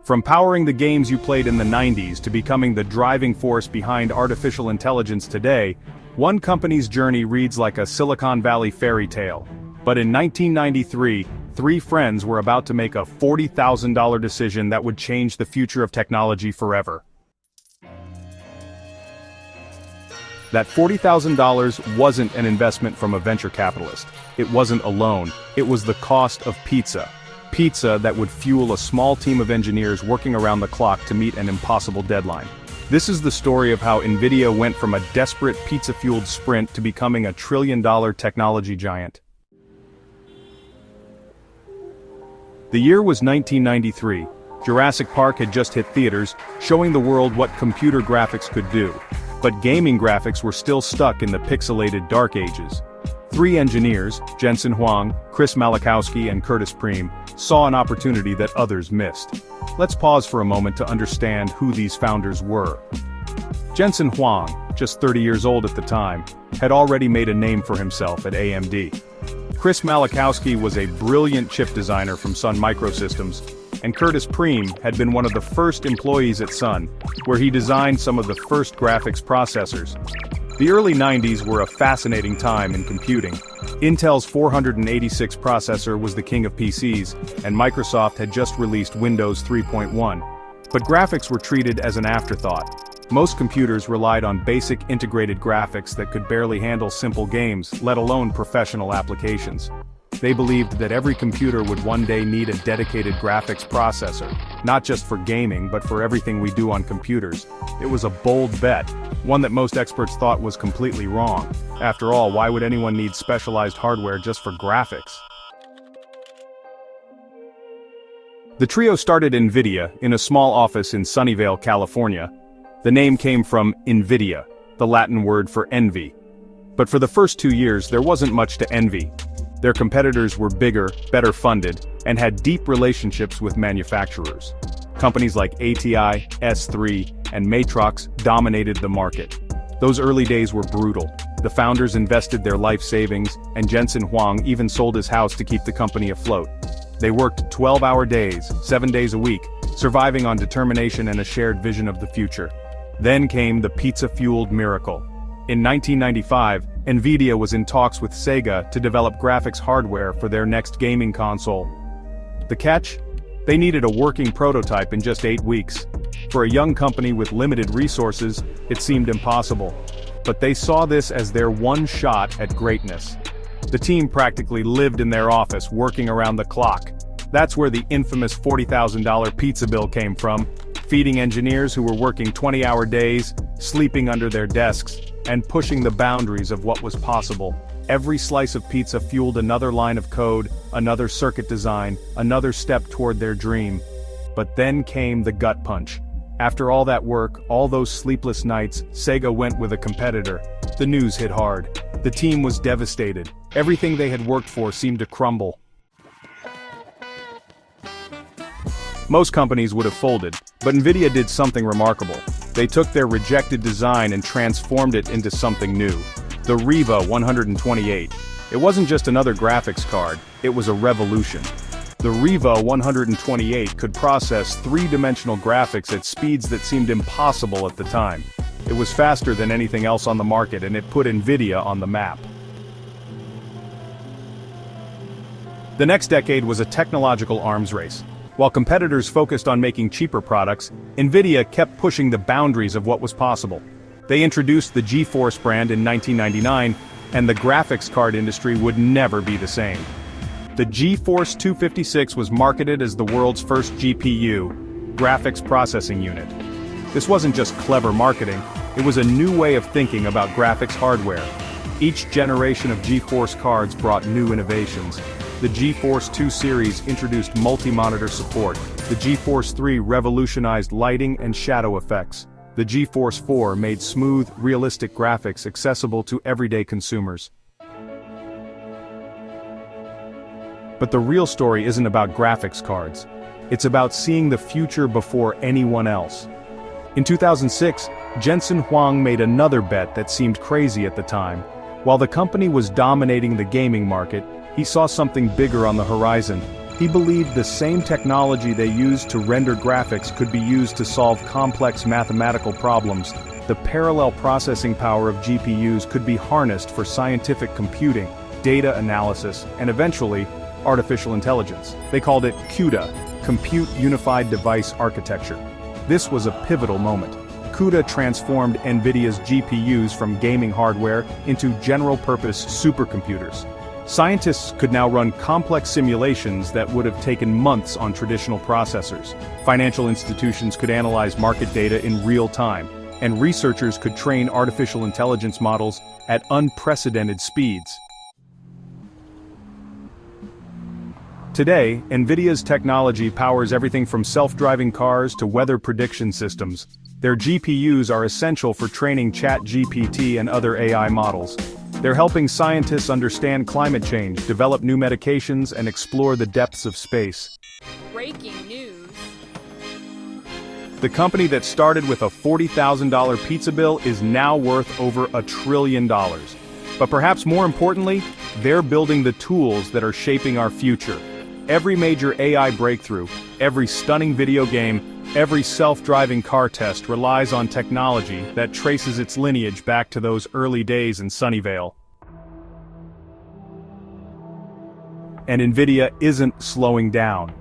From powering the games you played in the 90s to becoming the driving force behind artificial intelligence today, one company's journey reads like a Silicon Valley fairy tale. But in 1993, three friends were about to make a $40,000 decision that would change the future of technology forever. That $40,000 wasn't an investment from a venture capitalist. It wasn't a loan. It was the cost of pizza. Pizza that would fuel a small team of engineers working around the clock to meet an impossible deadline. This is the story of how NVIDIA went from a desperate pizza-fueled sprint to becoming a trillion-dollar technology giant. The year was 1993. Jurassic Park had just hit theaters, showing the world what computer graphics could do. But gaming graphics were still stuck in the pixelated dark ages. Three engineers, Jensen Huang, Chris Malachowski and Curtis Preem, saw an opportunity that others missed. Let's pause for a moment to understand who these founders were. Jensen Huang, just 30 years old at the time, had already made a name for himself at AMD. Chris Malachowski was a brilliant chip designer from Sun Microsystems, and Curtis Preem had been one of the first employees at Sun, where he designed some of the first graphics processors. The early 90s were a fascinating time in computing. Intel's 486 processor was the king of PCs, and Microsoft had just released Windows 3.1. But graphics were treated as an afterthought. Most computers relied on basic integrated graphics that could barely handle simple games, let alone professional applications. They believed that every computer would one day need a dedicated graphics processor, not just for gaming but for everything we do on computers. It was a bold bet, one that most experts thought was completely wrong. After all, why would anyone need specialized hardware just for graphics? The trio started NVIDIA in a small office in Sunnyvale, California. The name came from Invidia, the Latin word for envy. But for the first 2 years there wasn't much to envy. Their competitors were bigger, better funded, and had deep relationships with manufacturers. Companies like ATI, S3, and Matrox dominated the market. Those early days were brutal. The founders invested their life savings, and Jensen Huang even sold his house to keep the company afloat. They worked 12-hour days, 7 days a week, surviving on determination and a shared vision of the future. Then came the pizza-fueled miracle. In 1995, NVIDIA was in talks with Sega to develop graphics hardware for their next gaming console. The catch? They needed a working prototype in just 8 weeks. For a young company with limited resources, it seemed impossible. But they saw this as their one shot at greatness. The team practically lived in their office, working around the clock. That's where the infamous $40,000 pizza bill came from, feeding engineers who were working 20-hour days, sleeping under their desks, and pushing the boundaries of what was possible. Every slice of pizza fueled another line of code, another circuit design, another step toward their dream. But then came the gut punch. After all that work, all those sleepless nights, Sega went with a competitor. The news hit hard. The team was devastated. Everything they had worked for seemed to crumble. Most companies would have folded, but NVIDIA did something remarkable. They took their rejected design and transformed it into something new. The Riva 128. It wasn't just another graphics card, it was a revolution. The Riva 128 could process three-dimensional graphics at speeds that seemed impossible at the time. It was faster than anything else on the market, and it put NVIDIA on the map. The next decade was a technological arms race. While competitors focused on making cheaper products, NVIDIA kept pushing the boundaries of what was possible. They introduced the GeForce brand in 1999, and the graphics card industry would never be the same. The GeForce 256 was marketed as the world's first GPU, graphics processing unit. This wasn't just clever marketing, it was a new way of thinking about graphics hardware. Each generation of GeForce cards brought new innovations. The GeForce 2 series introduced multi-monitor support. The GeForce 3 revolutionized lighting and shadow effects. The GeForce 4 made smooth, realistic graphics accessible to everyday consumers. But the real story isn't about graphics cards. It's about seeing the future before anyone else. In 2006, Jensen Huang made another bet that seemed crazy at the time. While the company was dominating the gaming market, he saw something bigger on the horizon. He believed the same technology they used to render graphics could be used to solve complex mathematical problems. The parallel processing power of GPUs could be harnessed for scientific computing, data analysis, and eventually, artificial intelligence. They called it CUDA, Compute Unified Device Architecture. This was a pivotal moment. CUDA transformed NVIDIA's GPUs from gaming hardware into general-purpose supercomputers. Scientists could now run complex simulations that would have taken months on traditional processors. Financial institutions could analyze market data in real time, and researchers could train artificial intelligence models at unprecedented speeds. Today, NVIDIA's technology powers everything from self-driving cars to weather prediction systems. Their GPUs are essential for training ChatGPT and other AI models. They're helping scientists understand climate change, develop new medications, and explore the depths of space. Breaking news. The company that started with a $40,000 pizza bill is now worth over $1 trillion. But perhaps more importantly, they're building the tools that are shaping our future. Every major AI breakthrough, every stunning video game, every self-driving car test relies on technology that traces its lineage back to those early days in Sunnyvale. And NVIDIA isn't slowing down.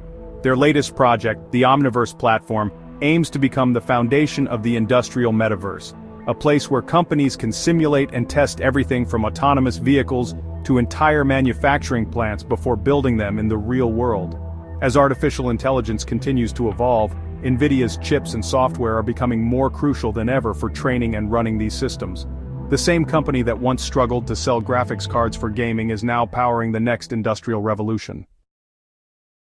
Their latest project, the Omniverse platform, aims to become the foundation of the industrial metaverse, a place where companies can simulate and test everything from autonomous vehicles to entire manufacturing plants before building them in the real world. As artificial intelligence continues to evolve, NVIDIA's chips and software are becoming more crucial than ever for training and running these systems. The same company that once struggled to sell graphics cards for gaming is now powering the next industrial revolution.